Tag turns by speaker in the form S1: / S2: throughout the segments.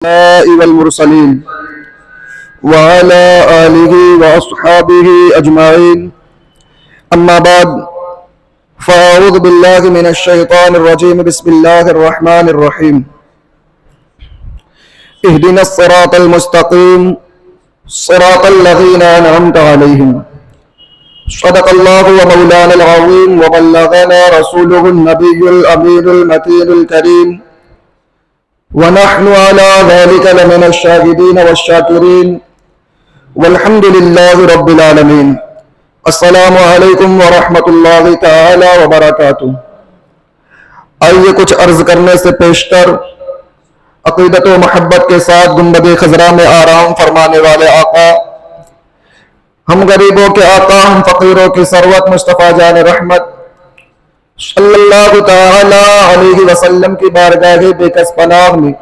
S1: والمرسلين وعلى آله وأصحابه أجمعين. أما بعد فأعوذ بالله من الشيطان الرجيم. بسم الله الرحمن الرحيم. اهدنا الصراط المستقيم صراط الذين أنعمت عليهم. صدق الله ومولانا العظيم وبلغنا رسوله النبي الأمين المتين الكريم ونحن على ذلك لمن الشاهدين والشاكرين والحمد لله رب العالمين. السلام علیکم ورحمۃ اللہ تعالی وبرکاتہ. آئیے کچھ عرض کرنے سے پیشتر عقیدت و محبت کے ساتھ گنبد خضرا میں آرام فرمانے والے آقا، ہم غریبوں کے آقا، ہم فقیروں کی ثروت مصطفیٰ جان رحمت صلی اللہ تعالی علیہ وسلم کی بارگاہ بے کس پناہ میں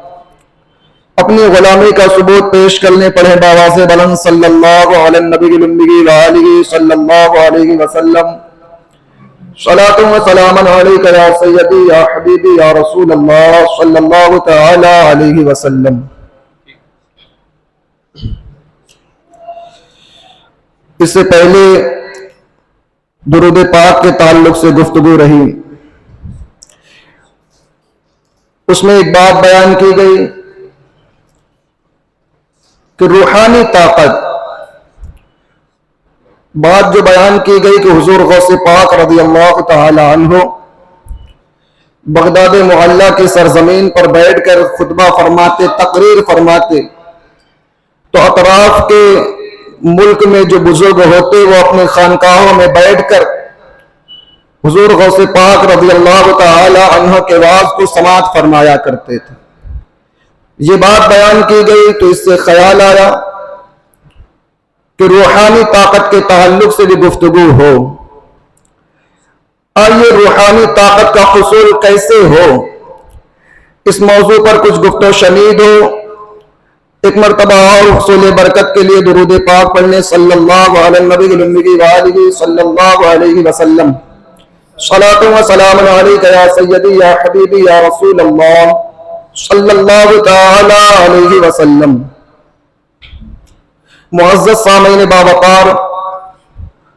S1: اپنی غلامی کا ثبوت پیش کرنے پڑھے باواز بلند صلی اللہ علی النبی الامی وآلہ صلی اللہ علیہ وسلم. صلاۃ و سلام علیک یا سیدی یا حبیبی یا رسول اللہ صلی اللہ تعالی علیہ وسلم. اس سے پہلے درود پاک کے تعلق سے گفتگو رہی، اس میں ایک بات بیان کی گئی کہ روحانی طاقت، بات جو بیان کی گئی کہ حضور غوث پاک رضی اللہ تعالی عنہ بغداد معلیٰ کی سرزمین پر بیٹھ کر خطبہ فرماتے، تقریر فرماتے تو اطراف کے ملک میں جو بزرگ ہوتے وہ اپنے خانقاہوں میں بیٹھ کر حضور غوث پاک رضی اللہ تعالی عنہ کے وعظ کو سماعت فرمایا کرتے تھے. یہ بات بیان کی گئی تو اس سے خیال آیا کہ روحانی طاقت کے تعلق سے بھی گفتگو ہو. آئیے روحانی طاقت کا حصول کیسے ہو، اس موضوع پر کچھ گفت و شنید ہو. ایک مرتبہ اور حصول برکت کے لیے درود پاک پڑھنے صلی اللہ علی النبی الامی وآلہ صلی اللہ علیہ وسلم. صلاۃ و سلام علیک یا سیدی یا حبیبی یا رسول اللہ صلی اللہ تعالی علیہ وسلم. معزز سامعین باوقار،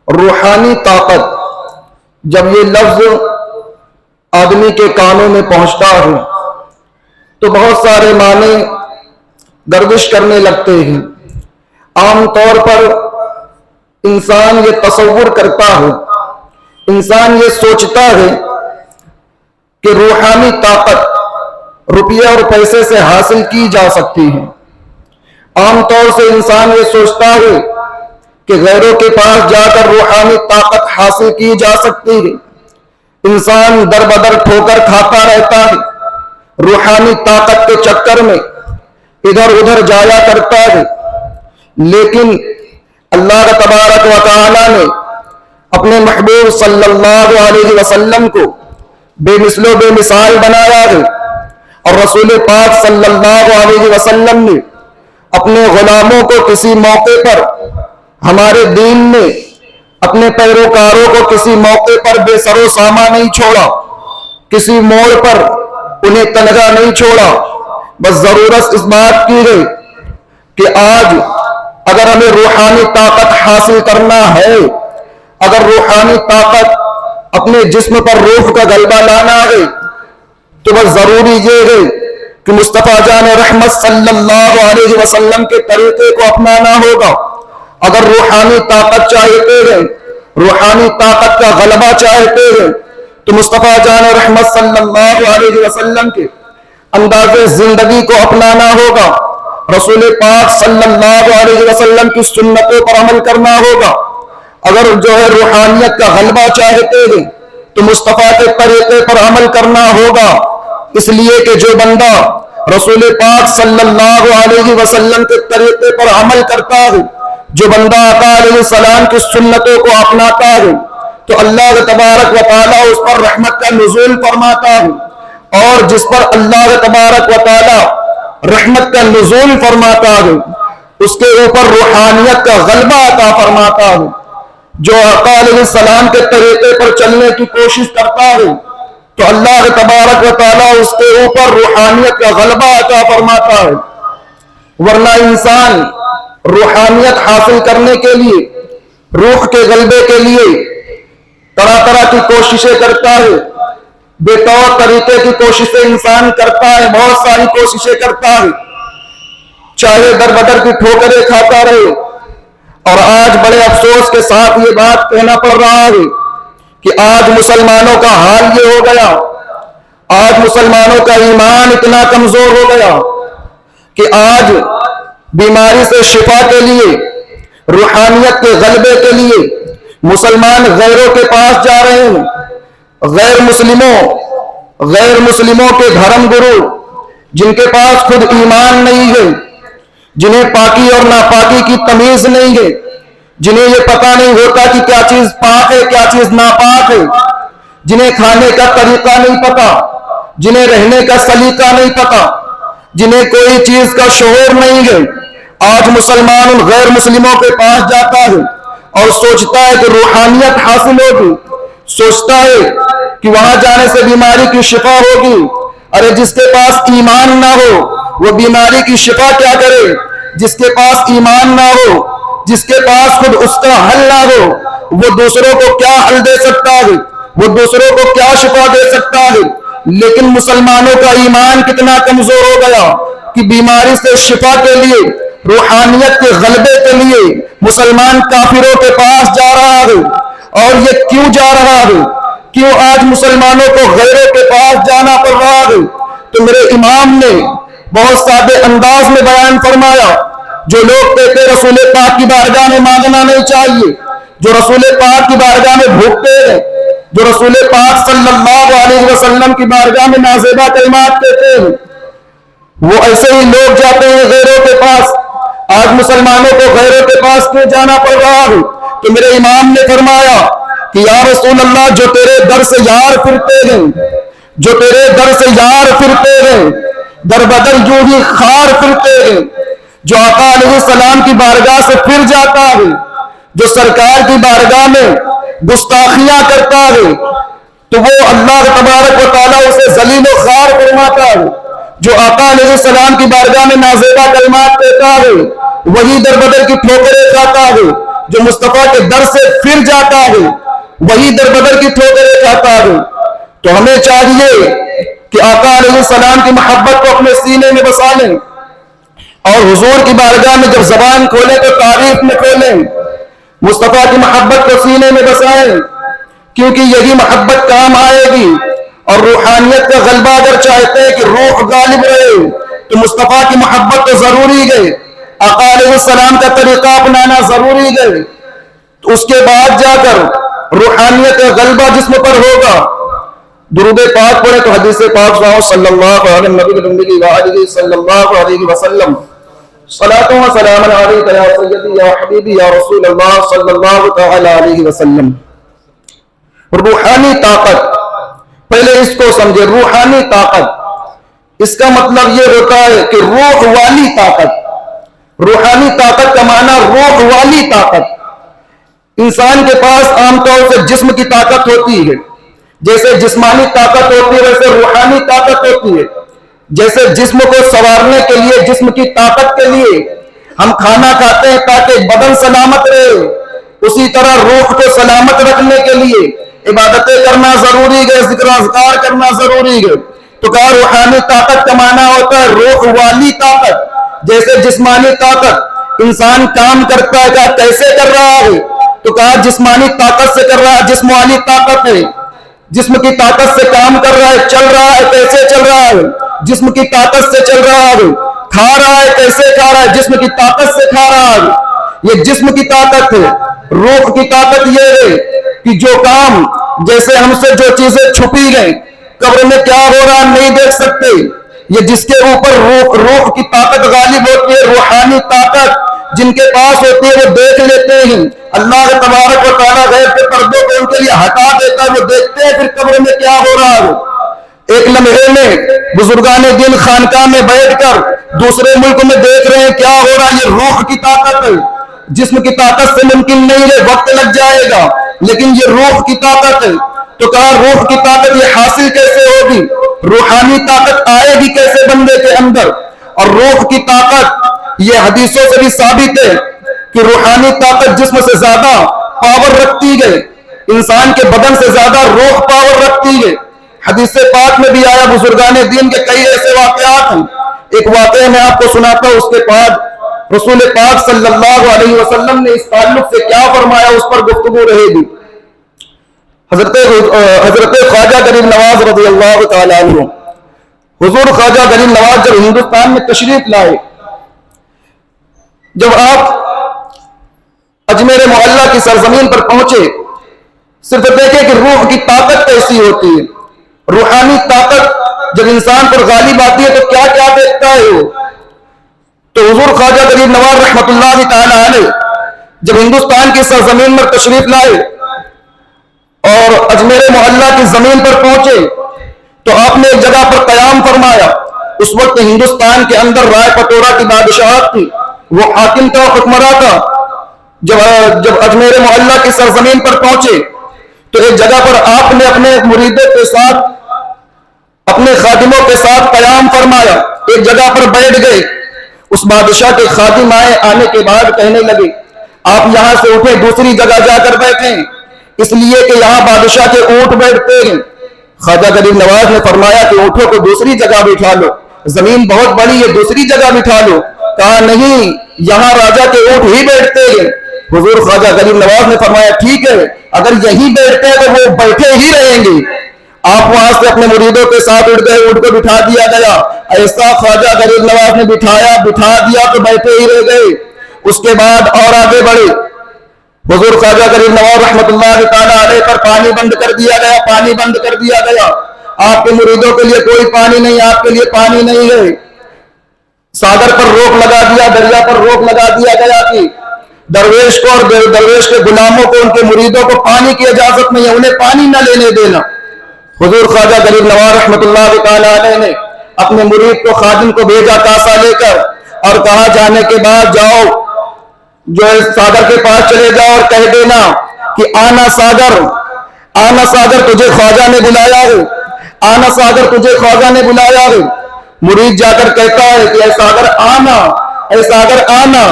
S1: روحانی طاقت جب یہ لفظ آدمی کے کانوں میں پہنچتا ہے تو بہت سارے معنی گردش کرنے لگتے ہیں. عام طور پر انسان یہ تصور کرتا ہے، انسان یہ سوچتا ہے کہ روحانی طاقت روپیہ اور پیسے سے حاصل کی جا سکتی ہے. عام طور سے انسان یہ سوچتا ہے کہ غیروں کے پاس جا کر روحانی طاقت حاصل کی جا سکتی ہے. انسان در بدر ٹھوکر کھاتا رہتا ہے، روحانی طاقت کے چکر میں ادھر ادھر جایا کرتا ہے. لیکن اللہ تبارک و تعالی نے اپنے محبوب صلی اللہ علیہ وسلم کو بے مثل و بے مثال بنایا ہے، اور رسول پاک صلی اللہ علیہ وسلم نے اپنے غلاموں کو کسی موقع پر، ہمارے دین نے اپنے پیروکاروں کو کسی موقع پر بے سر و ساما نہیں چھوڑا، کسی موڑ پر انہیں تنہا نہیں چھوڑا. بس ضرورت اس بات کی ہے کہ آج اگر ہمیں روحانی طاقت حاصل کرنا ہے، اگر روحانی طاقت اپنے جسم پر روح کا غلبہ لانا ہے تو بس ضروری یہ ہے کہ مصطفیٰ جان رحمت صلی اللہ علیہ وسلم کے طریقے کو اپنانا ہوگا. اگر روحانی طاقت چاہتے ہیں، روحانی طاقت کا غلبہ چاہتے ہیں تو مصطفیٰ جان رحمت صلی اللہ علیہ وسلم کے انداز زندگی کو اپنانا ہوگا، رسول پاک صلی اللہ علیہ وسلم کی سنتوں پر عمل کرنا ہوگا. اگر روحانیت کا غلبہ چاہتے ہیں تو مصطفیٰ کے طریقے پر عمل کرنا ہوگا. اس لیے کہ جو بندہ رسول پاک صلی اللہ علیہ وسلم کے طریقے پر عمل کرتا ہے، جو بندہ آقا علیہ السلام کی سنتوں کو اپناتا ہے تو اللہ تبارک و تعالیٰ اس پر رحمت کا نزول فرماتا ہے، اور جس پر اللہ تبارک و تعالیٰ رحمت کا نزول فرماتا ہے اس کے اوپر روحانیت کا غلبہ عطا فرماتا ہے. جو آقا علیہ السلام کے طریقے پر چلنے کی کوشش کرتا ہے تو اللہ تبارک و تعالیٰ اس کے اوپر روحانیت کا غلبہ عطا فرماتا ہے. ورنہ انسان روحانیت حاصل کرنے کے لیے، روح کے غلبے کے لیے طرح طرح کی کوششیں کرتا ہے، بے طور طریقے کی کوششیں انسان کرتا ہے، بہت ساری کوششیں کرتا ہے، چاہے در بدر کی ٹھوکریں کھاتا رہے۔ اور آج بڑے افسوس کے ساتھ یہ بات کہنا پڑ رہا ہے کہ آج مسلمانوں کا حال یہ ہو گیا، آج مسلمانوں کا ایمان اتنا کمزور ہو گیا کہ آج بیماری سے شفا کے لیے، روحانیت کے غلبے کے لیے مسلمان غیروں کے پاس جا رہے ہیں، غیر مسلموں کے دھرم گرو، جن کے پاس خود ایمان نہیں ہے، جنہیں پاکی اور ناپاکی کی تمیز نہیں ہے، جنہیں یہ پتہ نہیں ہوتا کہ کیا چیز پاک ہے کیا چیز ناپاک ہے، جنہیں کھانے کا طریقہ نہیں پتا، جنہیں رہنے کا سلیقہ نہیں پتا، جنہیں کوئی چیز کا شعور نہیں ہے، آج مسلمان ان غیر مسلموں کے پاس جاتا ہے اور سوچتا ہے کہ روحانیت حاصل ہوگی، سوچتا ہے کہ وہاں جانے سے بیماری کی شفا ہوگی۔ ارے جس کے پاس ایمان نہ ہو وہ بیماری کی شفا کیا کرے؟ جس کے پاس ایمان نہ ہو، جس کے پاس خود اس کا حل نہ ہو، وہ دوسروں کو کیا حل دے سکتا ہے؟ وہ دوسروں کو کیا شفا دے سکتا ہے؟ لیکن مسلمانوں کا ایمان کتنا کمزور ہو گیا کہ بیماری سے شفا کے لیے، روحانیت کے غلبے کے لیے مسلمان کافروں کے پاس جا رہا ہے۔ اور یہ کیوں جا رہا ہے؟ کیوں آج مسلمانوں کو غیروں کے پاس جانا پڑ رہا ہے؟ تو میرے امام نے بہت سادے انداز میں بیان فرمایا، جو لوگ کہتے رسول پاک کی بارگاہ میں مانگنا نہیں چاہیے، جو رسول پاک کی بارگاہ میں بھوکتے ہیں، جو رسول پاک صلی اللہ علیہ وسلم کی بارگاہ میں نازیبہ کلمات کہتے ہیں، وہ ایسے ہی لوگ جاتے ہیں غیروں کے پاس۔ آج مسلمانوں کو غیروں کے پاس کیوں جانا پڑ رہا ہے؟ تو میرے امام نے فرمایا کہ یا رسول اللہ، جو تیرے در سے یار پھرتے ہیں، جو تیرے در سے یار پھرتے ہیں، در بدر جو ہی خار پھرتے ہیں، جو آقا علیہ السلام کی بارگاہ سے پھر جاتا ہے، جو سرکار کی بارگاہ میں گستاخیاں کرتا ہے، تو وہ اللہ تبارک و تعالیٰ اسے ذلیل و خوار فرماتا ہے۔ جو آقا علیہ السلام کی بارگاہ میں نازیبہ کلمات کہتا ہے، وہی در بدر کی ٹھوکریں کھاتا ہے۔ جو مصطفیٰ کے در سے پھر جاتا ہے، وہی در بدر کی ٹھوکریں کھاتا ہے۔ تو ہمیں چاہیے کہ آقا علیہ السلام کی محبت کو اپنے سینے میں بسا لیں، اور حضور کی بارگاہ میں جب زبان کھولیں تو تعریف میں کھولیں، مصطفیٰ کی محبت کو سینے میں بسائیں، کیونکہ یہی محبت کام آئے گی۔ اور روحانیت کا غلبہ اگر چاہتے ہیں کہ روح غالب رہے تو مصطفیٰ کی محبت تو ضروری ہے، آقا علیہ السلام کا طریقہ اپنانا ضروری ہے، تو اس کے بعد جا کر روحانیت کا غلبہ جسم پر ہوگا۔ درود پاک پڑھیں تو حدیث پاک صلی اللہ علیہ وآلہ صلی اللہ علیہ وسلم، صلاۃ و سلام علیک یا سیدی یا حبیبی یا رسول اللہ صلی اللہ تعالی علیہ وسلم۔ روحانی طاقت، پہلے اس کو سمجھے، روحانی طاقت، اس کا مطلب یہ ہوتا ہے کہ روح والی طاقت۔ روحانی طاقت کا معنی روح والی طاقت۔ انسان کے پاس عام طور سے جسم کی طاقت ہوتی ہے، جیسے جسمانی طاقت ہوتی ہے ویسے روحانی طاقت ہوتی ہے۔ جیسے جسم کو سنوارنے کے لیے، جسم کی طاقت کے لیے ہم کھانا کھاتے ہیں تاکہ بدن سلامت رہے، اسی طرح روح کو سلامت رکھنے کے لیے عبادتیں کرنا ضروری ہے، ذکر اذکار کرنا ضروری ہے۔ تو کہا روحانی طاقت کا معنی ہوتا ہے روح والی طاقت۔ جیسے جسمانی طاقت انسان کام کرتا ہے، کہا کیسے کر رہا ہے؟ تو کہا جسمانی طاقت سے کر رہا ہے، جسم والی طاقت ہے، جسم کی طاقت سے کام کر رہا ہے، چل رہا ہے، کیسے چل رہا ہے؟ جسم کی طاقت سے چل رہا ہے۔ کھا رہا ہے، کیسے کھا رہا ہے؟ جسم کی طاقت سے کھا رہا ہے۔ یہ جسم کی طاقت ہے۔ روح کی طاقت یہ ہے کہ جو کام، جیسے ہم سے جو چیزیں چھپی گئیں، قبر میں کیا ہو رہا نہیں دیکھ سکتے، یہ جس کے اوپر روح کی طاقت غالب ہوتی ہے، روحانی طاقت جن کے پاس ہوتی ہے وہ دیکھ لیتے ہیں۔ اللہ تبارک و تعالیٰ غیب کے پردوں کو ان کے لیے ہٹا دیتا ہے، وہ دیکھتے ہیں پھر قبر میں کیا ہو رہا ہے۔ ایک لمحے میں بزرگان دین خانقاہ میں بیٹھ کر دوسرے ملک میں دیکھ رہے ہیں کیا ہو رہا ہے، یہ روح کی طاقت ہے۔ جسم کی طاقت سے ممکن نہیں ہے، وقت لگ جائے گا، لیکن یہ روح کی طاقت ہے۔ تو کہا روح کی طاقت یہ حاصل کیسے ہوگی؟ روحانی طاقت آئے گی کیسے بندے کے اندر؟ اور روح کی طاقت یہ حدیثوں سے بھی ثابت ہے کہ روحانی طاقت جسم سے زیادہ پاور رکھتی ہے، انسان کے بدن سے زیادہ روح پاور رکھتی ہے۔ حدیث پاک میں بھی آیا، بزرگان دین کے کئی ایسے واقعات ہیں۔ ایک واقعہ میں آپ کو سناتا ہوں، اس کے بعد رسول پاک صلی اللہ علیہ وسلم نے اس تعلق سے کیا فرمایا اس پر گفتگو رہے گی۔ حضرت خواجہ غریب نواز رضی اللہ تعالیٰ عنہ، حضور خواجہ غریب نواز جب ہندوستان میں تشریف لائے، جب آپ اجمیر معلیٰ کی سرزمین پر پہنچے، صرف دیکھیں کہ روح کی طاقت کیسی ہوتی ہے۔ روحانی طاقت جب انسان پر غالب آتی ہے تو کیا کیا دیکھتا ہے وہ۔ تو حضور خواجہ غریب نواز رحمۃ اللہ تعالیٰ علیہ جب ہندوستان کی سرزمین پر تشریف لائے اور اجمیر معلیٰ کی زمین پر پہنچے تو آپ نے ایک جگہ پر قیام فرمایا۔ اس وقت ہندوستان کے اندر رائے پٹورا کی بادشاہت تھی، وہ حاکم تھا، حکمراں تھا۔ جب اجمیر معلیٰ کی سرزمین پر پہنچے تو ایک جگہ پر آپ نے اپنے مریدوں کے ساتھ، اپنے خادموں کے ساتھ قیام فرمایا، ایک جگہ پر بیٹھ گئے۔ اس بادشاہ کے خادم آنے کے بعد کہنے لگے، آپ یہاں سے اٹھیں، دوسری جگہ جا کر بیٹھیں، اس لیے کہ یہاں بادشاہ کے اونٹ بیٹھتے ہیں۔ خواجہ غریب نواز نے فرمایا کہ اونٹوں کو دوسری جگہ بٹھا لو، زمین بہت بڑی ہے، دوسری جگہ بٹھا لو۔ کہا نہیں، یہاں راجا کے اونٹ ہی بیٹھتے ہیں۔ حضور خواجہ غریب نواز نے فرمایا ٹھیک ہے، اگر یہی بیٹھتے ہیں تو وہ بیٹھے ہی رہیں گے۔ آپ وہاں سے اپنے مریدوں کے ساتھ اٹھ گئے، اونٹ کو بٹھا دیا گیا۔ ایسا خواجہ غریب نواز نے بٹھا دیا تو بیٹھے ہی رہ گئے۔ اس کے بعد اور آگے بڑھے، حضور خواجہ غریب نواز رحمۃ اللہ تعالیٰ علیہ پر پانی بند کر دیا گیا، پانی بند کر دیا گیا۔ آپ کے مریدوں کے لیے کوئی پانی نہیں، آپ کے لیے پانی نہیں ہے۔ ساگر پر روک لگا دیا، دریا پر روک لگا دیا گیا کہ درویش کو اور درویش کے غلاموں کو، ان کے مریدوں کو پانی کی اجازت نہیں ہے، انہیں پانی نہ لینے دینا۔ حضور خواجہ غریب نواز رحمۃ اللہ تعالیٰ علیہ نے اپنے مرید کو، خادم کو بھیجا کاسا لے کر، اور کہا جانے کے بعد جاؤ، جو ساگر کے پاس چلے جاؤ اور کہہ دینا کہ آنا ساگر، آنا ساگر تجھے خواجہ نے بلایا ہے، آنا ساگر تجھے خواجہ نے بلایا ہے۔ مرید جا کر کہتا ہے کہ اے ساگر آنا، اے ساگر آنا،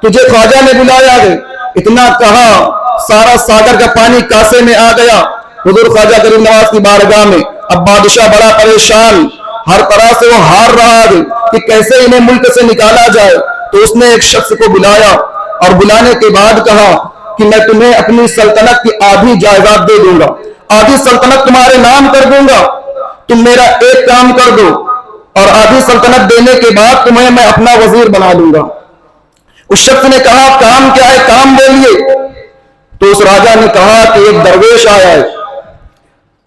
S1: تجھے خواجہ نے بلایا ہے۔ اتنا کہا، سارا ساگر کا پانی کاسے میں آ گیا حضور خواجہ غریب نواز کی بارگاہ میں۔ اب بادشاہ بڑا پریشان، ہر طرح سے وہ ہار رہا ہے کہ کیسے انہیں ملک سے نکالا جائے۔ تو اس نے ایک شخص کو بلایا اور بلانے کے بعد کہا کہ میں تمہیں اپنی سلطنت کی آدھی جائیداد دے دوں گا، آدھی سلطنت تمہارے نام کر دوں گا، تم میرا ایک کام کر دو، اور آدھی سلطنت دینے کے بعد تمہیں میں اپنا وزیر بنا دوں گا۔ اس شخص نے کہا کام کیا ہے، کام بولیے۔ تو اس راجا نے کہا کہ ایک درویش آیا ہے،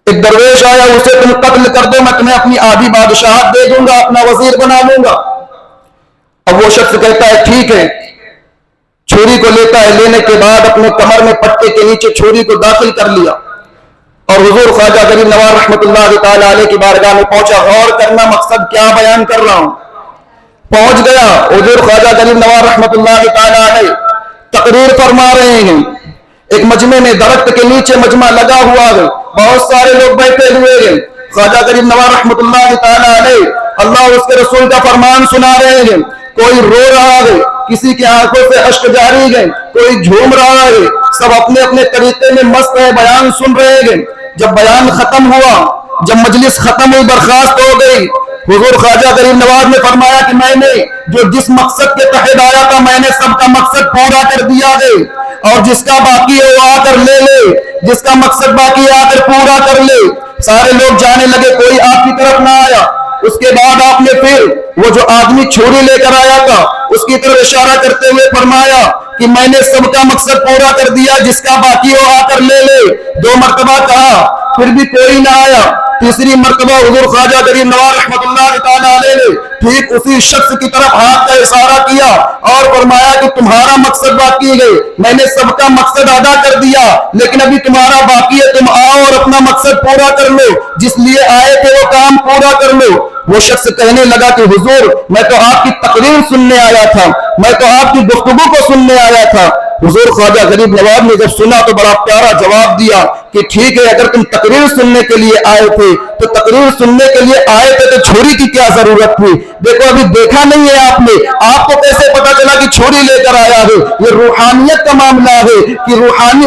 S1: ایک درویش آیا، اسے تم قتل کر دو، میں تمہیں اپنی آدھی بادشاہت دے دوں گا، اپنا وزیر بنا لوں گا۔ اب وہ شخص کہتا ہے ٹھیک ہے، چھری کو لیتا ہے، لینے کے بعد اپنے کمر میں پٹے کے نیچے چھری کو داخل کر لیا اور حضور خواجہ غریب نواز رحمۃ اللہ تعالیٰ علیہ کی بارگاہ میں پہنچا۔ غور کرنا مقصد کیا بیان کر رہا ہوں۔ پہنچ گیا، حضور خواجہ غریب نواز رحمۃ اللہ تعالیٰ علیہ تقریر فرما رہے ہیں۔ ایک مجمع میں، درخت کے نیچے مجمع لگا ہوا ہے، بہت سارے لوگ بیٹھے ہوئے ہیں۔ خواجہ غریب نواز رحمۃ اللہ تعالیٰ علیہ اللہ اور اس کے رسول کا فرمان سنا رہے ہیں۔ کوئی رو رہا ہے، کسی کی آنکھوں سے اشک جاری ہے، کوئی جھوم رہا ہے، سب اپنے اپنے طریقے میں مست ہے، بیان سن رہے ہیں۔ جب بیان ختم ہوا، جب مجلس ختم ہوئی، برخاست ہو گئی، حضور خواجہ غریب نواز نے فرمایا کہ میں نے جو جس مقصد کے تحت آیا تھا، میں نے سب کا مقصد پورا کر دیا ہے، اور جس کا باقی ہے وہ آ کر لے لے، جس کا مقصد باقی ہے آ کر پورا کر لے۔ سارے لوگ جانے لگے، کوئی آپ کی طرف نہ آیا۔ اس کے بعد آپ نے پھر وہ جو آدمی چھری لے کر آیا تھا اس کی طرف اشارہ کرتے ہوئے فرمایا کہ میں نے سب کا مقصد پورا کر دیا، جس کا باقی ہو آ کر لے لے۔ 2 مرتبہ کہا، پھر بھی کوئی نہ آیا۔ تیسری مرتبہ حضور خواجہ غریب نواز رحمۃ اللہ تعالیٰ علیہ نے ٹھیک اسی شخص کی طرف ہاتھ کا اشارہ کیا اور فرمایا کہ تمہارا مقصد باقی ہے، میں نے سب کا مقصد ادا کر دیا، لیکن ابھی تمہارا باقی ہے، تم آؤ اور اپنا مقصد پورا کر لو، جس لیے آئے تھے وہ کام پورا کر لو۔ وہ شخص کہنے لگا کہ حضور میں تو آپ کی تقریر سننے آیا تھا، میں تو آپ کی گفتگو کو سننے آیا تھا۔ حضور خواجہ غریب نواز نے جب سنا تو بڑا پیارا جواب دیا کہ ٹھیک ہے، اگر تم تقریر سننے کے لیے آئے تھے تو تقریر سننے کے لیے آئے تھے تو چھری کی کیا ضرورت تھی؟ دیکھو ابھی دیکھا نہیں ہے آپ نے، آپ کو کیسے پتا چلا کہ چھری لے کر آیا ہے؟ یہ روحانیت کا معاملہ ہے کہ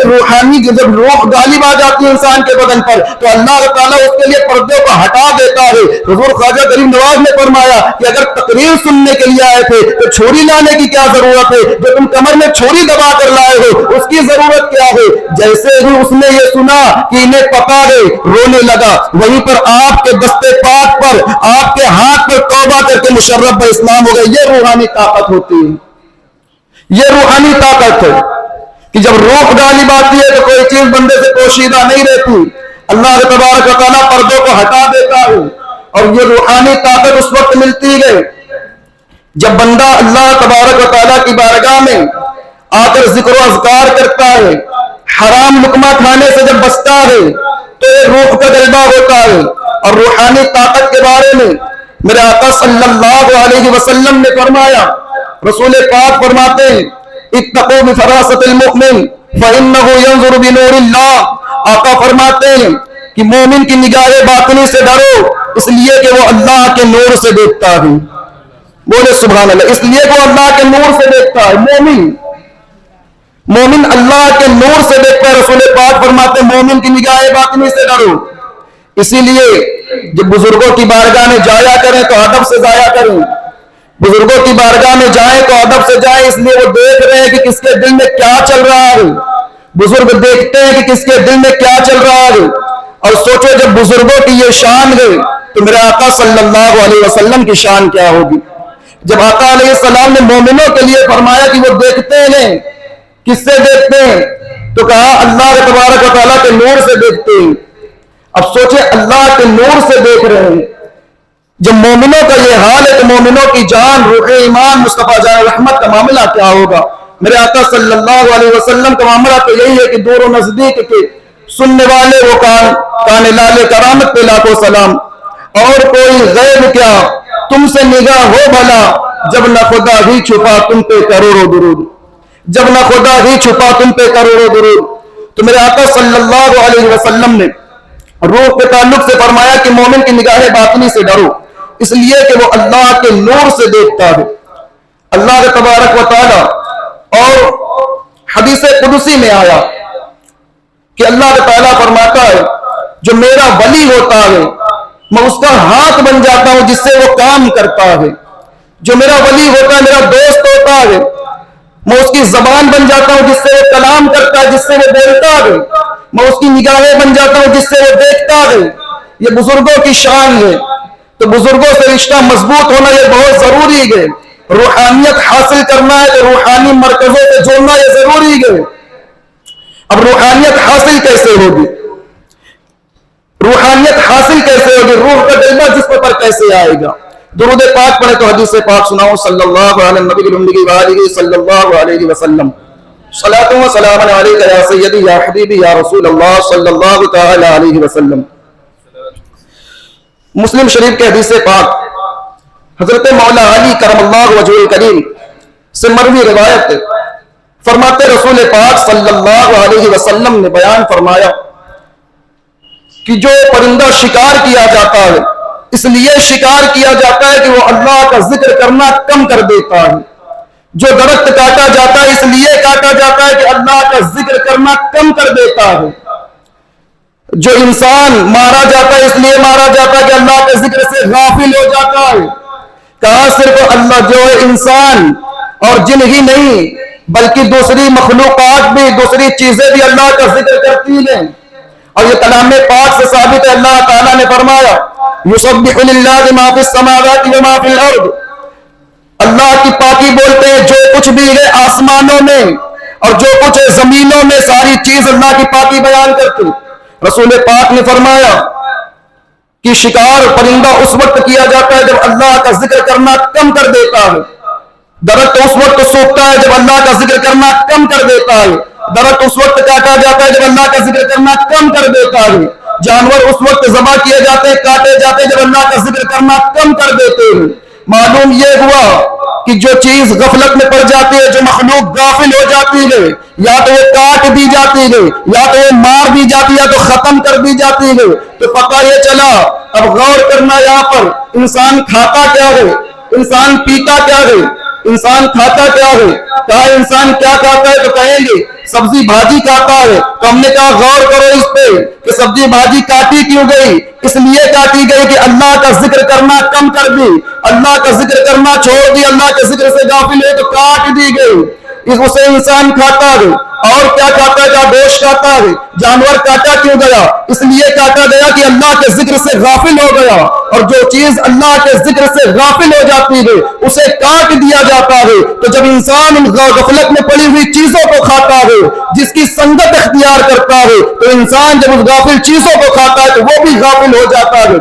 S1: روحانی جب روح غالب آ جاتی ہے انسان کے بدن پر تو اللہ تعالیٰ اس کے لیے پردے کو ہٹا دیتا ہے۔ حضور خواجہ غریب نواز نے فرمایا کہ اگر تقریر سننے کے لیے آئے تھے تو چھری لانے کی کیا ضرورت ہے؟ جو تم کمر میں چھری دبا کر لائے ہو اس کی ضرورت کیا ہے؟ جیسے ہی اس نے یہ سنا کہ انہیں پتا ہے، رونے لگا۔ وہیں پر آپ کے دستے پاک پر، آپ کے ہاتھ پر توبہ کر کے مشرف اسلام ہو گئے۔ یہ روحانی طاقت ہوتی ہے، یہ روحانی طاقت ہے کہ جب روح غالب آتی ہے تو کوئی چیز بندے سے پوشیدہ نہیں رہتی، اللہ تبارک و تعالیٰ پردوں کو ہٹا دیتا ہے۔ اور یہ روحانی طاقت اس وقت ملتی ہے جب بندہ اللہ تبارک و تعالیٰ کی بارگاہ میں آ کر ذکر و اذکار کرتا ہے، حرام لقمہ کھانے سے جب بچتا ہے تو یہ روح کا غلبہ ہوتا ہے۔ اور روحانی طاقت کے بارے میں میرے آقا صلی اللہ علیہ وسلم نے فرمایا، رسول پاک فرماتے ہیں اتقوا بفراست المؤمن فإنه ينظر بنور اللہ۔ آقا فرماتے ہیں کہ مومن کی نگاہ باطنی سے ڈرو، اس لیے کہ وہ اللہ کے نور سے دیکھتا ہے۔ بولے سبحان اللہ، اس لیے کہ وہ اللہ کے نور سے دیکھتا ہے۔ مومن اللہ کے نور سے دیکھتا ہے۔ رسول پاک فرماتے ہیں مومن کی نگاہ باطنی سے ڈرو۔ اسی لیے جب بزرگوں کی بارگاہ میں جایا کریں تو ادب سے جایا کریں، بزرگوں کی بارگاہ میں جائیں تو ادب سے جائیں، اس لیے وہ دیکھ رہے ہیں کہ کس کے دل میں کیا چل رہا ہے۔ بزرگ دیکھتے ہیں کہ کس کے دل میں کیا چل رہا ہے۔ اور سوچو جب بزرگوں کی یہ شان ہے تو میرے آقا صلی اللہ علیہ وسلم کی شان کیا ہوگی؟ جب آقا علیہ السلام نے مومنوں کے لیے فرمایا کہ وہ دیکھتے ہیں، کس سے دیکھتے ہیں؟ تو کہا اللہ تبارک و تعالیٰ کے نور سے دیکھتے ہیں۔ اب سوچے اللہ کے نور سے دیکھ رہے ہیں، جب مومنوں کا یہ حال ہے تو مومنوں کی جان، روح ایمان، مصطفیٰ جان رحمت کا معاملہ کیا ہوگا؟ میرے آقا صلی اللہ علیہ وسلم کا معاملہ تو یہی ہے کہ دور و نزدیک کے سننے والے وہ کان لالے کرامت پہ لاکھوں سلام۔ اور کوئی غیب کیا تم سے نگاہ ہو بھلا، جب نہ خدا ہی چھپا تم پہ کروڑوں درود، جب نہ خدا ہی چھپا تم پہ کروڑوں درود۔ تو میرے آقا صلی اللہ علیہ وسلم نے روح کے تعلق سے فرمایا کہ مومن کی نگاہ باطنی سے ڈرو، اس لیے کہ وہ اللہ کے نور سے دیکھتا ہے۔ اللہ تبارک و تعالی، اور حدیث قدسی میں آیا کہ اللہ تعالیٰ فرماتا ہے جو میرا ولی ہوتا ہے میں اس کا ہاتھ بن جاتا ہوں جس سے وہ کام کرتا ہے۔ جو میرا ولی ہوتا ہے، میرا دوست ہوتا ہے، میں اس کی زبان بن جاتا ہوں جس سے وہ کلام کرتا ہے، جس سے وہ بولتا ہے۔ میں اس کی نگاہیں بن جاتا ہوں جس سے وہ دیکھتا ہے۔ یہ بزرگوں کی شان ہے۔ تو بزرگوں سے رشتہ مضبوط ہونا یہ بہت ضروری ہے۔ روحانیت حاصل کرنا ہے تو روحانی مرکزوں سے جوڑنا یہ ضروری ہے۔ اب روحانیت حاصل کیسے ہوگی؟ روحانیت حاصل کیسے ہوگی؟ روح کا جذبہ جسم پر کیسے آئے گا؟ درود پاک پڑھے تو حدیث پاک سناؤں صلی اللہ علیہ نبی الامی وآلہ صلی اللہ علیہ وسلم۔ صلاۃ و سلام علیک یا سیدی یا حبیبی یا رسول اللہ صلی اللہ تعالی علیہ وسلم۔ مسلم شریف کے حدیث پاک حضرت مولا علی کرم اللہ وجہہ الکریم سے مروی روایت ہے، فرماتے رسول پاک صلی اللہ علیہ وسلم نے بیان فرمایا کہ جو پرندہ شکار کیا جاتا ہے اس لیے شکار کیا جاتا ہے کہ وہ اللہ کا ذکر کرنا کم کر دیتا ہے۔ جو درخت کاٹا جاتا ہے اس لیے کاٹا جاتا ہے کہ اللہ کا ذکر کرنا کم کر دیتا ہے۔ جو انسان مارا جاتا ہے اس لیے مارا جاتا ہے کہ اللہ کے ذکر سے غافل ہو جاتا ہے۔ کہا صرف اللہ جو ہے انسان اور جن ہی نہیں بلکہ دوسری مخلوقات بھی، دوسری چیزیں بھی اللہ کا ذکر کرتی ہیں۔ اور یہ کلام پاک سے ثابت ہے، اللہ تعالیٰ نے فرمایا یسبح للہ ما فی السماوات و ما فی الارض، اللہ کی پاکی بولتے ہیں جو کچھ بھی ہے آسمانوں میں اور جو کچھ ہے زمینوں میں، ساری چیز اللہ کی پاکی بیان کرتی۔ رسول پاک نے فرمایا کہ شکار پرندہ اس وقت کیا جاتا ہے جب اللہ کا ذکر کرنا کم کر دیتا ہے۔ درخت اس وقت سوکھتا ہے جب اللہ کا ذکر کرنا کم کر دیتا ہے۔ درخت اس وقت کاٹا جاتا ہے جب اللہ کا ذکر کرنا کم کر دیتا ہے۔ جانور اس وقت ذبح کیے جاتے ہیں، کاٹے جاتے ہیں جب اللہ کا ذکر کرنا کم کر دیتے ہیں۔ معلوم یہ ہوا کہ جو چیز غفلت میں پڑ جاتی ہے، جو مخلوق غافل ہو جاتی ہے، یا تو وہ کاٹ دی جاتی ہے، یا تو وہ مار دی جاتی ہے، یا تو ختم کر دی جاتی ہے، تو پتہ یہ چلا اب غور کرنا یہاں پر انسان کھاتا کیا ہے، انسان پیتا کیا ہے، انسان کھاتا کیا ہے. کہا انسان کیا کھاتا ہے تو کہیں گے سبزی بھاجی کھاتا ہے. تو ہم نے کہا غور کرو اس پہ کہ سبزی بھاجی کاٹی کیوں گئی؟ اس لیے کاٹی گئی کہ اللہ کا ذکر کرنا کم کر دی، اللہ کا ذکر کرنا چھوڑ دی، اللہ کے ذکر سے غافل ہے تو کاٹ دی گئی. اسے انسان کھاتا ہے. اور کیا کھاتا ہے؟ گوشت کھاتا ہے. جانور کاٹا کیوں گیا؟ اس لیے کاٹا گیا کہ اللہ کے ذکر سے غافل ہو گیا. اور جو چیز اللہ کے ذکر سے غافل ہو جاتی ہے اسے کاٹ دیا جاتا ہے. تو جب انسان ان غفلت میں پڑی ہوئی چیزوں کو کھاتا ہے، جس کی سنگت اختیار کرتا ہے، تو انسان جب اس غافل چیزوں کو کھاتا ہے تو وہ بھی غافل ہو جاتا ہے.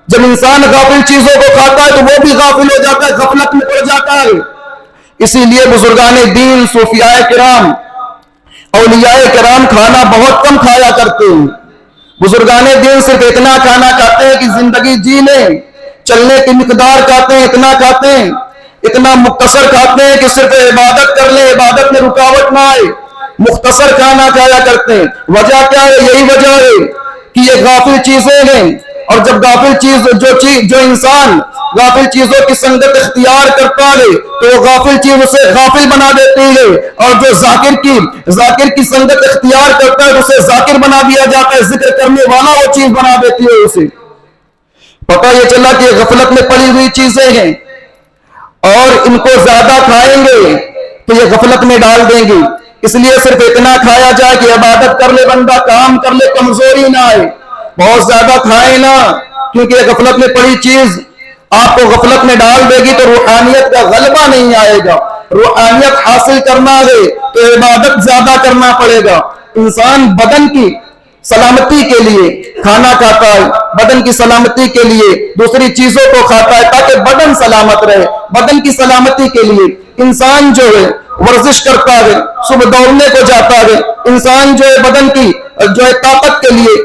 S1: جب انسان غافل چیزوں کو کھاتا ہے تو وہ بھی غافل ہو جاتا ہے، غفلت میں پڑ جاتا ہے. اسی لیے بزرگان دین، صوفیاء کرام، اولیاء کرام کھانا بہت کم کھایا کرتے ہیں. بزرگان دین صرف اتنا کھانا کھاتے ہیں کہ زندگی جی لیں، چلنے کی مقدار کھاتے ہیں، اتنا کھاتے ہیں، اتنا مختصر کھاتے ہیں کہ صرف عبادت کر لیں، عبادت میں رکاوٹ نہ آئے. مختصر کھانا کھایا کرتے ہیں. وجہ کیا ہے؟ یہی وجہ ہے کہ یہ غافل چیزیں ہیں. اور جب غافل جو انسان غافل چیزوں کی سنگت اختیار کرتا ہے تو وہ غافل چیز اسے غافل بنا دیتی ہے. اور جو ذاکر کی سنگت اختیار کرتا ہے اسے ذاکر بنا دیا جاتا ہے، ذکر کرنے والا وہ چیز بنا دیتی ہے اسے. پتہ یہ چلا کہ غفلت میں پڑی ہوئی چیزیں ہیں اور ان کو زیادہ کھائیں گے تو یہ غفلت میں ڈال دیں گی. اس لیے صرف اتنا کھایا جائے کہ عبادت کر لے بندہ، کام کر لے، کمزوری نہ آئے. بہت زیادہ کھائیں نہ، کیونکہ یہ غفلت میں پڑی چیز آپ کو غفلت میں ڈال دے گی تو روحانیت کا غلبہ نہیں آئے گا. روحانیت حاصل کرنا ہے تو عبادت زیادہ کرنا پڑے گا. انسان بدن کی سلامتی کے لیے کھانا کھاتا ہے، بدن کی سلامتی کے لیے دوسری چیزوں کو کھاتا ہے تاکہ بدن سلامت رہے. بدن کی سلامتی کے لیے انسان جو ہے ورزش کرتا ہے، صبح دوڑنے کو جاتا ہے. انسان جو ہے بدن کی طاقت کے لیے،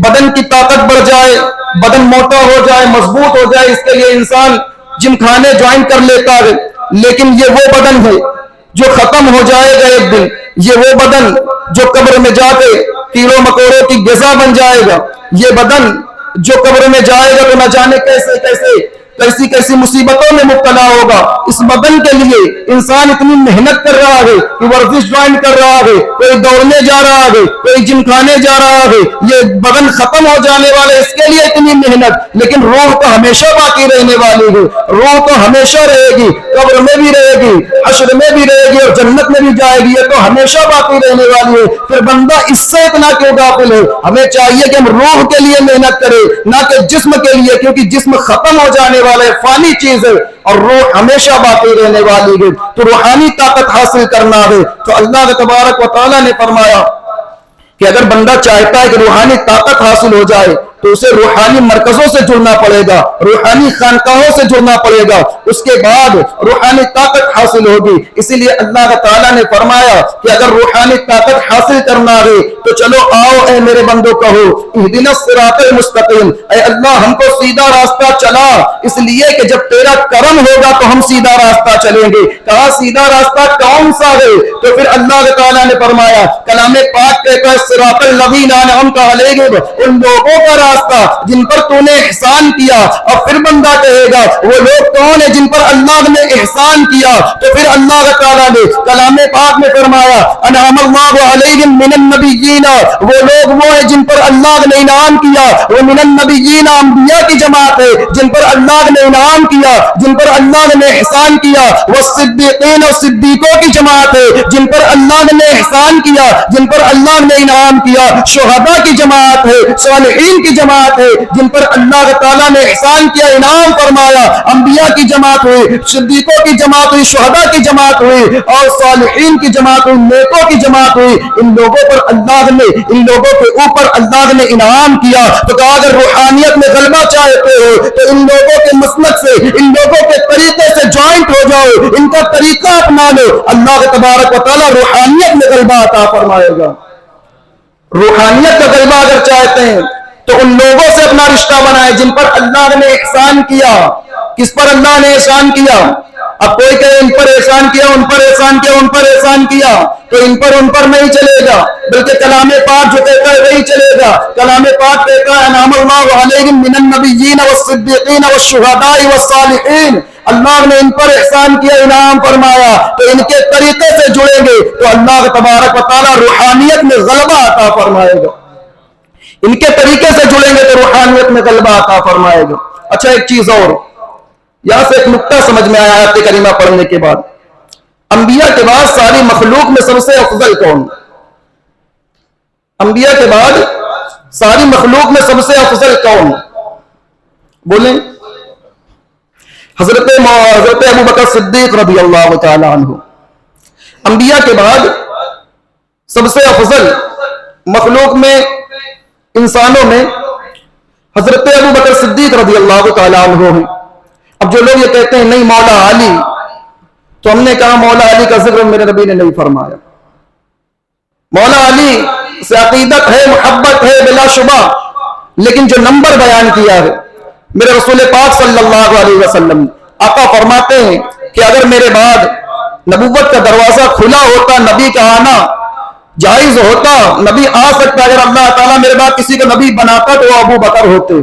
S1: بدن کی طاقت بڑھ جائے، بدن موٹا ہو جائے، مضبوط ہو جائے، اس کے لیے انسان جم خانے جوائن کر لیتا ہے. لیکن یہ وہ بدن ہے جو ختم ہو جائے گا ایک دن. یہ وہ بدن جو قبر میں جا کے کیڑوں مکوڑوں کی غذا بن جائے گا. یہ بدن جو قبر میں جائے گا تو نہ جانے کیسی مصیبتوں میں مبتلا ہوگا. اس بدن کے لیے انسان اتنی محنت کر رہا ہے کہ ورزش جوائن کر رہا ہے، کوئی دوڑنے جا رہا ہے، کوئی جم کھانے جا رہا ہے. یہ بدن ختم ہو جانے والے، اس کے لیے اتنی محنت. لیکن روح تو ہمیشہ باقی رہنے والی ہے. روح تو ہمیشہ رہے گی، قبر میں بھی رہے گی، حشر میں بھی رہے گی اور جنت میں بھی جائے گی. یہ تو ہمیشہ باقی رہنے والی ہے. پھر بندہ اس سے اتنا کیوں غافل ہے؟ ہمیں چاہیے کہ ہم روح کے لیے محنت کریں، نہ کہ جسم کے لیے، کیونکہ جسم ختم ہو جانے والا ہے، فانی چیز ہے، اور روح ہمیشہ باقی رہنے والی ہے. تو روحانی طاقت حاصل کرنا ہے. تو اللہ تبارک و تعالیٰ نے فرمایا کہ اگر بندہ چاہتا ہے کہ روحانی طاقت حاصل ہو جائے تو اسے روحانی مرکزوں سے جڑنا پڑے گا، روحانی خانقاہوں سے جڑنا پڑے گا. اس کے بعد روحانی طاقت حاصل ہوگی. اسی لیے اللہ تعالیٰ نے فرمایا کہ اگر روحانی طاقت حاصل کرنا ہے تو چلو آؤ اے میرے بندوں، کہو اہدنا الصراط المستقیم، اے اللہ ہم کو سیدھا راستہ چلا. اس لیے کہ جب تیرا کرم ہوگا تو ہم سیدھا راستہ چلیں گے. کہا سیدھا راستہ کون سا ہے؟ تو پھر اللہ تعالیٰ نے فرمایا، کلام پاک کہتا ہے صراط الذین انعمت علیہم، ان لوگوں کا راستہ جن پر تو نے احسان کیا. اور پھر بندہ کہے گا وہ لوگ کون ہیں جن پر اللہ نے احسان کیا؟ تو پھر اللہ تعالیٰ نے کلام پاک میں فرمایا انعم اللہ علیہم من النبیین، وہ لوگ وہ ہیں جن پر اللہ نے انعام کیا. وہ من النبیین انبیاء کی جماعت ہے جن پر اللہ نے انعام کیا، جن پر اللہ نے احسان کیا. والصدیقین، اور صدیقوں کی جماعت ہے جن پر اللہ نے احسان کیا، جن پر اللہ نے انعام کیا. شہداء کی جماعت ہے، صالحین کی جماعت ہے جن پر اللہ تعالیٰ نے احسان کیا، انعام فرمایا. انبیاء کی جماعت ہوئی، صدیقوں کی جماعت ہوئی، شہداء کی جماعت ہوئی اور صالحین کی جماعت ہوئی، نیکوں کی جماعت ہوئی. ان لوگوں پر اللہ نے، ان لوگوں کے اوپر اللہ نے انعام کیا. تو کہا اگر روحانیت میں غلبہ چاہتے ہو تو ان لوگوں کے مسلک سے، ان لوگوں کے طریقے سے جوائنٹ ہو جاؤ، ان کا طریقہ اپنا لو. اللہ تبارک و تعالیٰ روحانیت میں غلبہ عطا فرمائے گا. روحانیت کا غلبہ اگر چاہتے ہیں تو ان لوگوں سے اپنا رشتہ بنائے جن پر اللہ نے احسان کیا. کس پر اللہ نے احسان کیا؟ اب کوئی کہے ان پر احسان کیا، ان پر احسان کیا، ان پر احسان کیا، تو ان پر نہیں چلے گا، بلکہ کلام پاک جو کہتا ہے وہی چلے گا۔ کلام پاک کہتا ہے انعم اللہ علیہم من النبیین والصدیقین والشہداء والصالحین، اللہ نے ان پر احسان کیا، انعام فرمایا، تو ان کے طریقے سے جڑیں گے تو اللہ تبارک و تعالیٰ روحانیت میں غلبہ عطا فرمائے گا، ان کے طریقے سے جڑیں گے تو روحانیت میں غلبہ عطا فرمائے گا۔ اچھا ایک چیز اور، یہاں سے ایک نقطہ سمجھ میں آیا آیت کریمہ پڑھنے کے بعد، انبیاء کے بعد ساری مخلوق میں سب سے افضل کون؟ انبیاء کے بعد ساری مخلوق میں سب سے افضل کون؟ بولیں۔ حضرت ابو بکر صدیق رضی اللہ تعالی عنہ۔ انبیاء کے بعد سب سے افضل مخلوق میں، انسانوں میں حضرت ابو بکر صدیق رضی اللہ تعالی عنہ ہیں۔ اب جو لوگ یہ کہتے ہیں نہیں مولا علی، تو ہم نے کہا مولا علی کا ذکر میرے نبی نے نہیں فرمایا۔ مولا علی سے عقیدت ہے، محبت ہے بلا شبہ، لیکن جو نمبر بیان کیا ہے میرے رسول پاک صلی اللہ علیہ وسلم، آقا فرماتے ہیں کہ اگر میرے بعد نبوت کا دروازہ کھلا ہوتا، نبی کا آنا جائز ہوتا، نبی آ سکتا، اگر اللہ تعالیٰ میرے بعد کسی کو نبی بناتا تو وہ ابو بکر ہوتے۔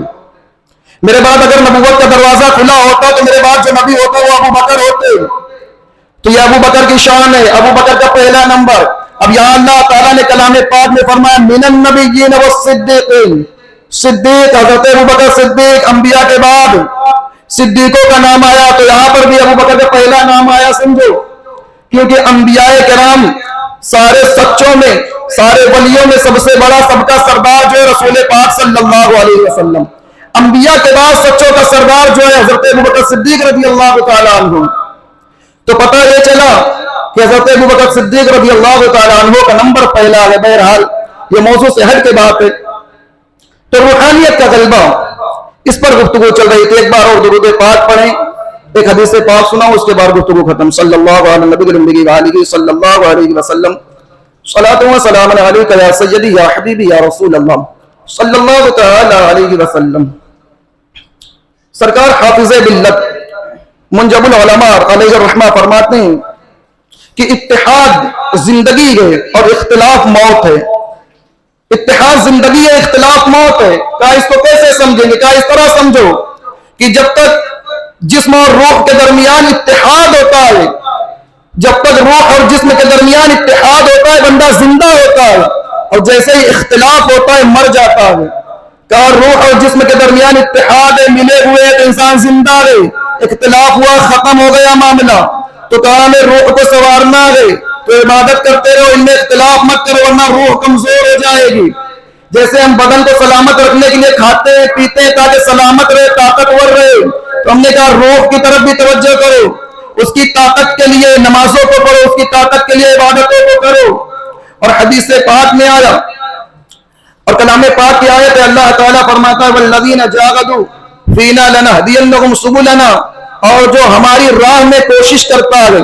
S1: میرے بعد اگر نبوت کا دروازہ کھلا ہوتا تو میرے بعد جو نبی ہوتا وہ ابو بکر ہوتے۔ تو یہ ابو بکر کی شان ہے، ابو بکر کا پہلا نمبر۔ اب یہاں اللہ تعالیٰ نے کلام پاک میں فرمایا من النبیین والصدیقین، صدیق حضرت ابو بکر صدیق، انبیاء کے بعد صدیقوں کا نام آیا، تو یہاں پر بھی ابو بکر کا پہلا نام آیا، سمجھو، کیونکہ انبیاء کرام سارے سچوں میں، سارے ولیوں میں سب سے بڑا، سب کا سردار جو ہے رسول پاک صلی اللہ علیہ وسلم۔ انبیاء کے بعد سچوں کا سردار جو ہے حضرت ابو بکر صدیق رضی اللہ تعالی عنہ۔ تو پتہ یہ چلا کہ حضرت ابو بکر صدیق رضی اللہ تعالی عنہ کا نمبر پہلا ہے۔ بہرحال یہ موضوع سے ہٹ کے بات ہے۔ تو روحانیت کا غلبہ، اس پر گفتگو چل رہی تھی۔ ایک بار اور درود پاک پڑھیں، ایک حدیث پاک سناؤ، اس کے بعد گفتگو ختم۔ صلی اللہ علیہ نبی الامی وآلہ صلی اللہ علیہ وسلم، صلاۃ و سلام علیک یا سیدی یا حبیبی یا رسول اللہ صلی اللہ تعالی علیہ وسلم۔ سرکار حافظ ملت منجب العلماء علیہ الرحمہ فرماتے ہیں کہ اتحاد زندگی ہے اور اختلاف موت ہے۔ اتحاد زندگی ہے، اختلاف موت ہے۔ کہا اس کو کیسے سمجھیں گے؟ کہا اس طرح سمجھو کہ جب تک جسم اور روح کے درمیان اتحاد ہوتا ہے، جب تک روح اور جسم کے درمیان اتحاد ہوتا ہے بندہ زندہ ہوتا ہے، اور جیسے ہی اختلاف ہوتا ہے مر جاتا ہے۔ کہا روح اور جسم کے درمیان اتحاد ہے، ملے ہوئے تو انسان زندہ ہے، اختلاف ہوا ختم ہو گیا معاملہ۔ تو کہا ہمیں روح کو سنوارنا ہے، تو عبادت کرتے رہو، ان میں اختلاف مت کرو ورنہ روح کمزور ہو جائے گی۔ جیسے ہم بدن کو سلامت رکھنے کے لیے کھاتے ہیں پیتے ہیں تاکہ سلامت رہے، طاقتور رہے، تو ہم نے کہا روح کی طرف بھی توجہ کرو، اس کی طاقت کے لیے نمازوں کو پڑھو، اس کی طاقت کے لیے عبادتوں کو کرو۔ اور حدیث پاک میں آیا اور کلام پاک کی آیت ہے، اللہ تعالیٰ فرماتا ہے والذین جاہدوا فینا لنہدینہم سبلنا، اور جو ہماری راہ میں کوشش کرتا ہے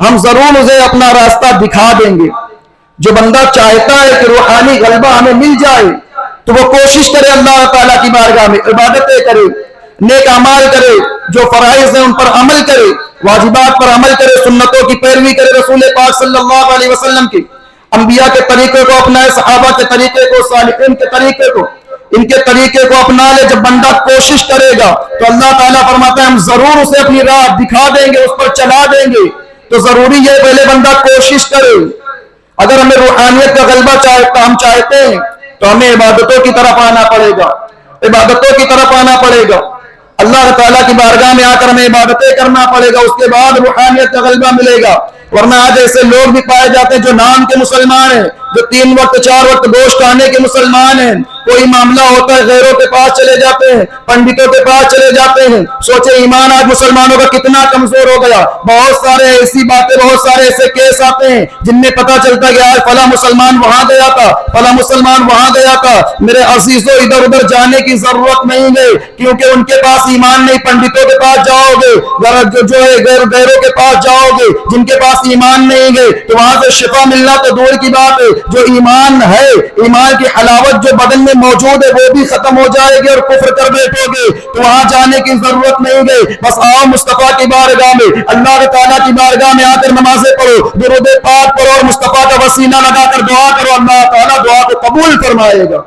S1: ہم ضرور اسے اپنا راستہ دکھا دیں گے۔ جو بندہ چاہتا ہے کہ روحانی غلبہ ہمیں مل جائے تو وہ کوشش کرے اللہ تعالیٰ کی بارگاہ میں، عبادتیں کرے، نیک اعمال کرے، جو فرائض ہیں ان پر عمل کرے، واجبات پر عمل کرے، سنتوں کی پیروی کرے، رسول پاک صلی اللہ علیہ وسلم کی، انبیاء کے طریقے کو اپنائے، صحابہ کے طریقے کو، صالحین کے طریقے کو، ان کے طریقے کو اپنا لے۔ جب بندہ کوشش کرے گا تو اللہ تعالیٰ فرماتا ہے ہم ضرور اسے اپنی راہ دکھا دیں گے، اس پر چلا دیں گے۔ تو ضروری ہے پہلے بندہ کوشش کرے۔ اگر ہمیں روحانیت کا غلبہ ہم چاہتے ہیں تو ہمیں عبادتوں کی طرف آنا پڑے گا، عبادتوں کی طرف آنا پڑے گا، اللہ تعالیٰ کی بارگاہ میں آ کر ہمیں عبادتیں کرنا پڑے گا، اس کے بعد روحانیت کا غلبہ ملے گا۔ ورنہ آج ایسے لوگ بھی پائے جاتے ہیں جو نام کے مسلمان ہیں، جو 3 وقت 4 وقت گوشت کھانے کے مسلمان ہیں، کوئی معاملہ ہوتا ہے غیروں کے پاس چلے جاتے ہیں، پنڈتوں کے پاس چلے جاتے ہیں۔ سوچے ایمان آج مسلمانوں کا کتنا کمزور ہو گیا۔ بہت سارے ایسی باتیں، بہت سارے ایسے کیس آتے ہیں جن میں پتہ چلتا ہے کہ آج فلاں مسلمان وہاں گیا تھا، فلاں مسلمان وہاں گیا تھا۔ میرے عزیزوں ادھر ادھر جانے کی ضرورت نہیں ہے، کیونکہ ان کے پاس ایمان نہیں۔ پنڈتوں کے پاس جاؤ گے جو ہے غیروں کے پاس جاؤ گے، جن کے پاس پاس ایمان نہیں ہے تو وہاں سے شفا ملنا تو دور کی بات ہے، جو ایمان ہے، ایمان کی حلاوت جو بدن میں موجود ہے وہ بھی ختم ہو جائے گی اور کفر کر بیٹھو گے تو وہاں جانے کی ضرورت نہیں ہے۔ بس آؤ مصطفیٰ کی بارگاہ میں، اللہ تعالیٰ کی بارگاہ میں آ کر نمازیں پڑھو، درود پاک پڑھو اور مصطفیٰ کا وسیلہ لگا کر دعا کرو، اللہ تعالیٰ دعا کو قبول فرمائے گا۔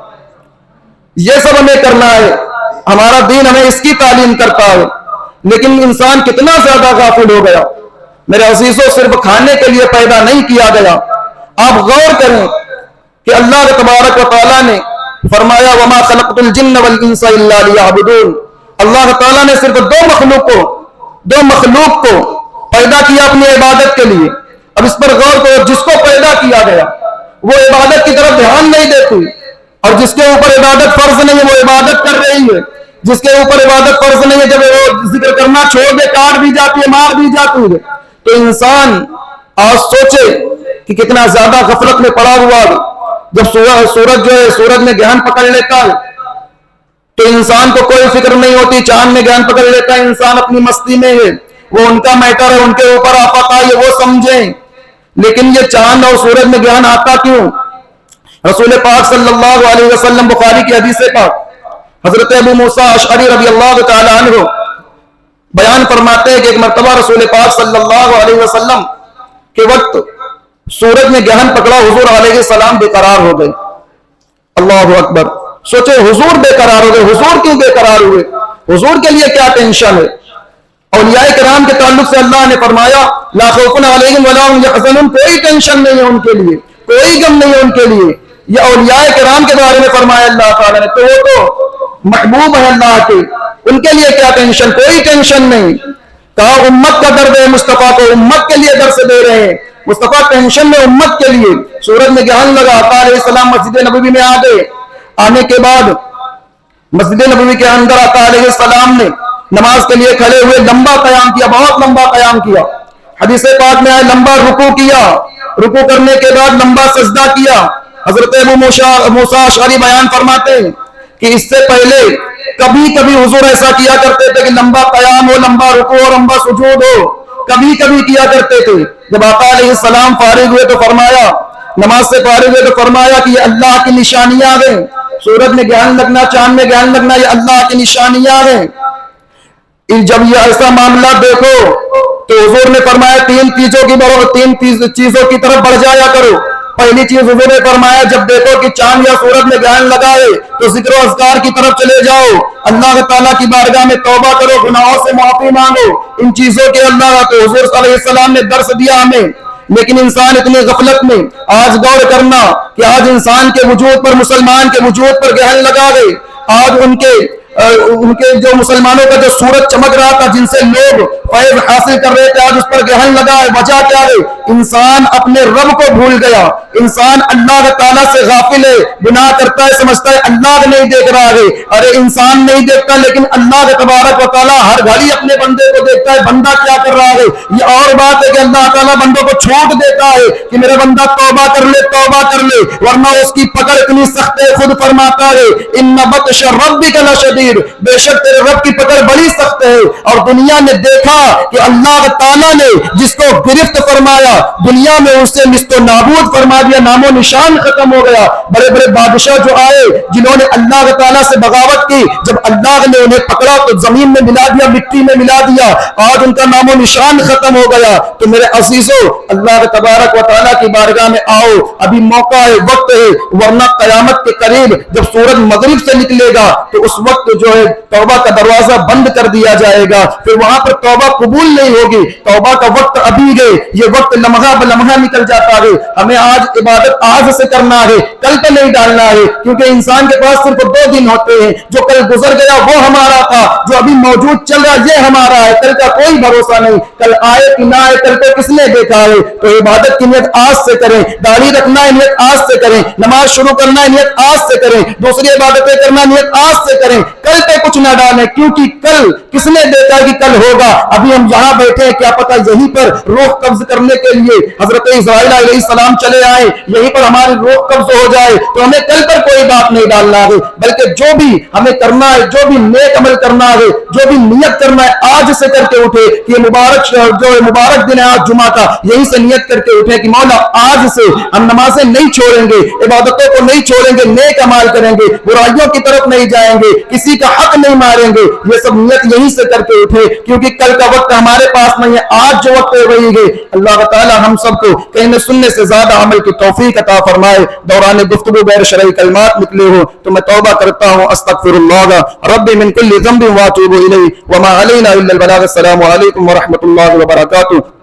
S1: یہ سب ہمیں کرنا ہے، ہمارا دین ہمیں اس کی تعلیم کرتا ہے، لیکن انسان کتنا زیادہ غافل ہو گیا۔ میرے عزیزوں، صرف کھانے کے لیے پیدا نہیں کیا گیا۔ آپ غور کریں کہ اللہ تبارک و تعالیٰ نے فرمایا وَمَا خَلَقْتُ الْجِنَّ وَالْإِنسَ إِلَّا لِيَعْبُدُونَ، اللہ تعالیٰ نے صرف دو مخلوق کو پیدا کیا اپنی عبادت کے لیے۔ اب اس پر غور کرو، جس کو پیدا کیا گیا وہ عبادت کی طرف دھیان نہیں دیتی، اور جس کے اوپر عبادت فرض نہیں ہے وہ عبادت کر رہی ہے، جس کے اوپر عبادت فرض نہیں ہے جب وہ ذکر کرنا چھوڑ دے کاٹ بھی جاتی ہے، مار بھی جاتی ہے۔ تو انسان آج سوچے کہ کتنا زیادہ غفلت میں پڑا ہوا ہے۔ جب سورج میں گہن پکڑ لیتا ہے تو انسان کو کوئی فکر نہیں ہوتی، چاند میں گہن پکڑ لیتا ہے، انسان اپنی مستی میں ہے، وہ ان کا میٹر ہے، ان کے اوپر آفت آئی وہ سمجھیں۔ لیکن یہ چاند اور سورج میں گہن آتا کیوں؟ رسول پاک صلی اللہ علیہ وسلم، بخاری کی حدیث پاک، حضرت ابو موسیٰ اشعری رضی اللہ تعالی عنہ بیان فرماتے ہیں کہ ایک مرتبہ رسول پاک صلی اللہ علیہ وسلم کے وقت سورج نے گہن پکڑا، حضور علیہ السلام بے قرار ہو گئے۔ اللہ اکبر! سوچے حضور بے قرار ہو گئے، حضور کیوں بے قرار ہوئے؟ حضور کے لیے کیا ٹینشن ہے؟ اولیاء کرام کے تعلق سے اللہ نے فرمایا لا خوف علیہم ولا هم يحزنون، کوئی ٹینشن نہیں ہے ان کے لیے، کوئی غم نہیں ہے ان کے لیے۔ یہ اولیاء کرام کے بارے میں فرمایا اللہ تعالیٰ نے، تو وہ تو محبوب ہے اللہ کے، ان کے لیے کیا ٹینشن؟ کوئی ٹینشن نہیں۔ کہا امت کا درد ہے، مصطفیٰ کو امت کے لیے درس دے رہے ہیں، مصطفیٰ ٹینشن میں امت کے لیے۔ سورج میں گہن لگا، آقا علیہ السلام مسجد نبوی میں آ گئے، آنے کے بعد مسجد نبوی کے اندر آقا علیہ السلام نے نماز کے لیے کھڑے ہوئے لمبا قیام کیا، بہت لمبا قیام کیا۔ حدیث پاک میں آئے لمبا رکوع کیا، رکوع کرنے کے بعد لمبا سجدہ کیا۔ حضرت ابو موسیٰ اشعری بیان فرماتے ہیں کہ اس سے پہلے کبھی کبھی حضور ایسا کیا کرتے تھے کہ لمبا قیام ہو، لمبا رکوع ہو، لمبا سجود ہو، کبھی کبھی کیا کرتے تھے۔ جب آقا علیہ السلام فارغ ہوئے تو فرمایا، نماز سے فارغ ہوئے تو فرمایا کہ یہ اللہ کی نشانیاں ہیں، سورج میں گہن لگنا، چاند میں گہن لگنا، یہ اللہ کی نشانیاں ہیں۔ جب یہ ایسا معاملہ دیکھو تو حضور نے فرمایا تین چیزوں کی طرف بڑھ جایا کرو۔ پہلی چیز حضور نے فرمایا جب دیکھو کہ چاند یا سورج میں گہن لگا ہے تو ذکر و اذکار کی طرف چلے جاؤ، اللہ تعالیٰ کی بارگاہ میں توبہ کرو، گناہوں سے معافی مانگو۔ ان چیزوں کے اللہ تو حضور صلی اللہ علیہ وسلم نے درس دیا ہمیں، لیکن انسان اتنی غفلت میں۔ آج غور کرنا کہ آج انسان کے وجود پر، مسلمان کے وجود پر گہن لگا گئے، آج ان کے جو مسلمانوں کا جو سورج چمک رہا تھا، جن سے لوگ فیض حاصل کر رہے تھے، آج اس پر گہن لگا ہے۔ وجہ کیا ہے؟ انسان اپنے رب کو بھول گیا، انسان اللہ تعالیٰ سے غافل ہے، گناہ کرتا ہے، سمجھتا ہے اللہ نہیں دیکھ رہا ہے۔ ارے انسان نہیں دیکھتا، لیکن اللہ تبارک و تعالیٰ ہر گھڑی اپنے بندے کو دیکھتا ہے، بندہ کیا کر رہا ہے۔ یہ اور بات ہے کہ اللہ تعالیٰ بندوں کو چھوٹ دیتا ہے کہ میرا بندہ توبہ کر لے، توبہ کر لے، ورنہ اس کی پکڑ اتنی سخت ہے۔ خود فرماتا ہے ان بطش ربک لشدید، بے شک تیرے رب کی پکڑ بڑی سخت ہے۔ اور دنیا نے دیکھا کہ اللہ تعالیٰ نے جس کو گرفت فرمایا، دنیا میں اسے نست و نابود فرما دیا، نام و نشان ختم ہو گیا۔ بڑے بڑے بادشاہ جو آئے جنہوں نے اللہ تعالیٰ سے بغاوت کی، جب اللہ نے انہیں پکڑا تو زمین میں ملا دیا، مٹی میں ملا دیا، آج ان کا نام و نشان ختم ہو گیا۔ تو میرے عزیزو، اللہ تبارک و تعالیٰ کی بارگاہ میں آؤ، ابھی موقع ہے، وقت ہے، ورنہ قیامت کے قریب جب سورج مغرب سے نکلے گا تو اس وقت جو ہے توبہ کا دروازہ بند کر دیا جائے گا، پھر وہاں پر توبہ قبول نہیں ہوگی۔ توبہ کا وقت ابھی ہے، یہ وقت لمحہ بلمحہ نکل جاتا ہے۔ ہمیں آج عبادت آج سے کرنا ہے، کل پہ نہیں ڈالنا ہے، کیونکہ انسان کے پاس صرف 2 دن ہوتے ہیں۔ جو کل گزر گیا وہ ہمارا تھا، جو ابھی موجود چل رہا یہ ہمارا ہے، کل کا کوئی بھروسہ نہیں، کل آئے کہ نہ آئے، کل کو کس نے دیکھا ہے۔ تو عبادت کی نیت آج سے کریں، داڑھی رکھنا ہے نیت آج سے کریں، نماز شروع کرنا ہے نیت آج سے کریں، دوسری عبادتیں کرنا نیت آج سے کریں، کل پہ کچھ نہ ڈالیں، کیونکہ کل کس نے دیکھا کہ کل ہوگا۔ ابھی ہم یہاں بیٹھے ہیں، کیا پتہ یہیں پر روح قبض کرنے کے لیے حضرت اسرائیل علیہ السلام چلے آئے، یہیں پر ہماری روح قبض ہو جائے۔ آئے تو ہمیں کل پر کوئی بات نہیں ڈالنا ہے، بلکہ جو بھی ہمیں کرنا ہے، جو بھی نیک عمل کرنا ہے، جو بھی نیت کرنا ہے، آج سے کر کے اٹھے کہ یہ مبارک دن ہے آج جمعہ کا، یہی سے نیت کر کے اٹھے کہ مولا آج سے ہم نمازیں نہیں چھوڑیں گے، عبادتوں کو نہیں چھوڑیں گے، نیک اعمال کریں گے، برائیوں کی طرف نہیں جائیں گے، کسی کا حق نہیں ماریں گے۔ یہ سب نیت یہیں سے کر کے اٹھے، کیونکہ کل کا وقت ہمارے پاس نہیں ہے، آج جو وقت ہے وہی ہے۔ اللہ تعالی ہم سب کو کہنے سننے سے زیادہ عمل کی توفیق عطا فرمائے۔ دوران گفتگو غیر شرعی کلمات نکلے ہو تو میں توبہ کرتا ہوں، استغفر اللہ رب من کل ذنب واتوب الیہ وما علینا الا البلاغ۔ السلام علیکم ورحمۃ اللہ وبرکاتہ۔